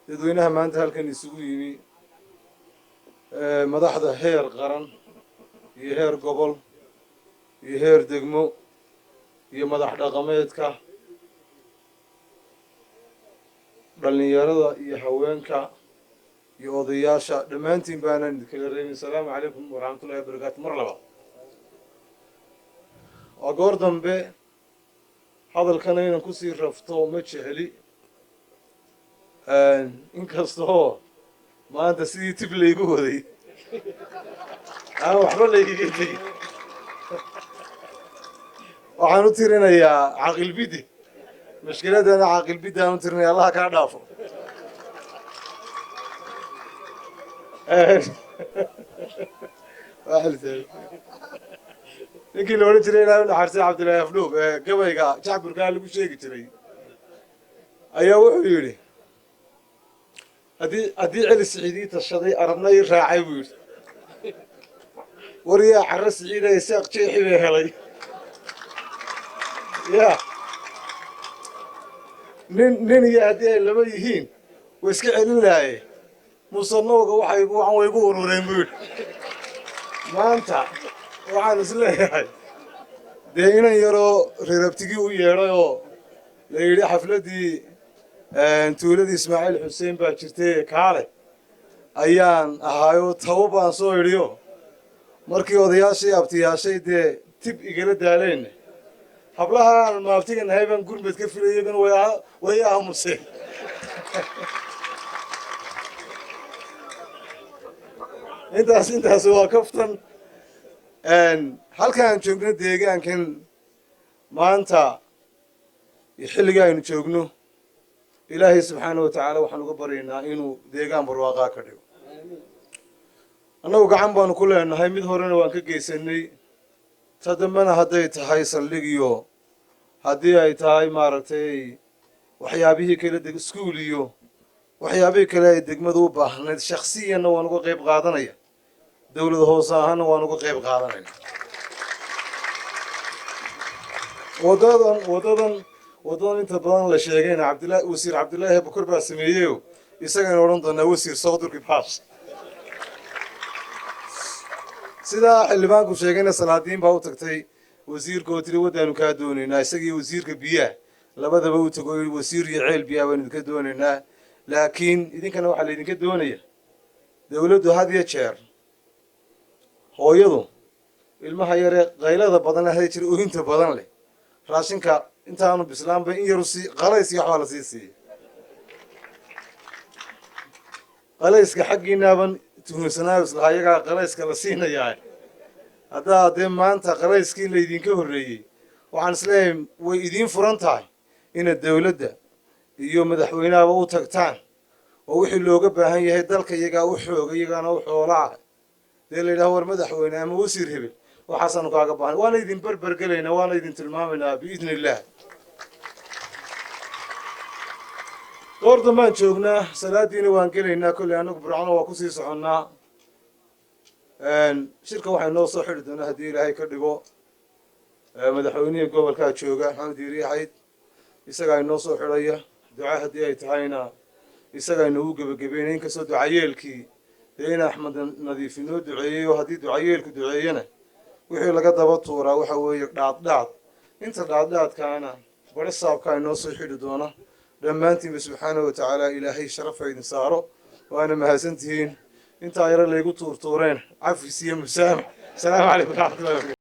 dadweynaha maanta halkan isugu yimi madaxda heer qaran iyo heer gobol iyo heer degmo iyo madax dhaqameedka dhalinyarada iyo haweenka iyo odayaasha dhammaantiin baanan idinkaga reebin. Assalaamu calaykum waraxmatullaahi wabarakaatu. mar laba waa goor dambe hadalkana inaan kusii rafto ma jeceli, inkastoo maanta sidii tib laygu waday aan waxba laygaga tegin. waxaan u tirinayaa caaqil bidi, mashkiladana caaqil bidi aan u tirinaya, allaha kaa dhaafo. ninkii la odhan jiray ilaahay u naxariistay cabdillaahi afdhuub ee gabayga jacburkaa lagu sheegi jiray ayaa wuxuu yidhi haddii celi siciidii tashaday arabna ii raacay buu yidhi, waryaa carro siciida isaaq jeexi bay helay. ya nin iyo haddii ay laba yihiin way iska celin lahaye musanowga waxaan way gu urureen buu yidhi. maanta waxaan isleeyahay dee inan yaroo reerabtigii u yeedhay oo la yidhi xafladdii tuuladii ismaaciil xuseen baa jirtay kaale ayaan ahaayoo tabo baan soo idhiyo markii odayaashii abtiyaashay dee tib igala daaleen hablaha aan maabtiga nahay baan gurmed ka filay, iyagana way aamuseen. intaas waa kaftan. halkaan joogno deegaankan maanta iyo xilliga aynu joogno ilaahay subxaana wa tacaala waxaan uga baryaynaa inuu deegaan barwaaqaa ka dhigo. annagu gacan baanu ku leenahay, mid horena waan ka geysanay, ta dambena hadday tahay saldhigiyo haddii ay tahay maaragtay waxyaabihii kale iskuul iyo waxyaabihii kale ay degmadu u baahnayd shakhsiyanna waan uga qayb qaadanaya, dowlad hoose ahaana waan uga qayb qaadanayna. wadadan inta badan la sheegayna wasiir cabdillaahi bakar baa sameeyeyo isagaynu odhan doonaa wasiir sawdurki baas. sidaa xildhibaanku sheegayna salaadiin baa u tagtay wasiirka oo tiri waddaanu kaa doonaynaa, isagii wasiirka biyaha labadaba u tago wasiir iyo ceel biyaha baanu idinka doonaynaa. laakiin idinkana waxaa laydinka doonaya dowladdu had iyo jeer hooyadu ilmaha yaree qaylada badan haday jira oohinta badan leh raashinka intaanu bislaanba in yaru qalays iyo waxbaa la sii siiya. qalayska xaggiinaaban tuhunsanaayo islahaa iyagaa qalayska la siinayaa. haddaa dee maanta qalayskii laydinka horreeyey waxaan isleeyahay way idiin furan tahay inaad dowladda iyo madaxweynahaba u tagtaan oo wixii looga baahan yahay dalka iyagaa u xooga iyagaana u xoolaa dee la yidhaha war madaxweyne ama wasiir hebel waxaasaanu kaaga baahan. waana idin berbergelaynaa, waana idin tilmaamaynaa biidni illaah. goor dambaan joognaa, salaadiina waan gelaynaa, kolley annagu burcano waa kusii soconnaa. shirka waxay noo soo xidhi doonaa haddii ilaahay ka dhigo madaxweynihii gobolkaa jooga maxamed diiri axayd, isagaa inoo soo xidhaya. duca haddii ay tahayna isagaa inoogu gebagabeynay, inkastoo ducayeelkii dee in axmed nadiif inoo duceeyey oo haddii ducayeelku duceeyana wixii laga daba tuuraa waxa weeye dhaadhaad. inta dhaadhaadkaana bari saabkaa inoo soo xidhi doona. dhammaantiinba subxaana wa tacaala ilaahay sharafa idin saaro, waana mahadsantihiin. intaa yare laygu tuurtuureen cafis iyo musaamax. asalaamu calaykum waraxmatullahi wabarakatu.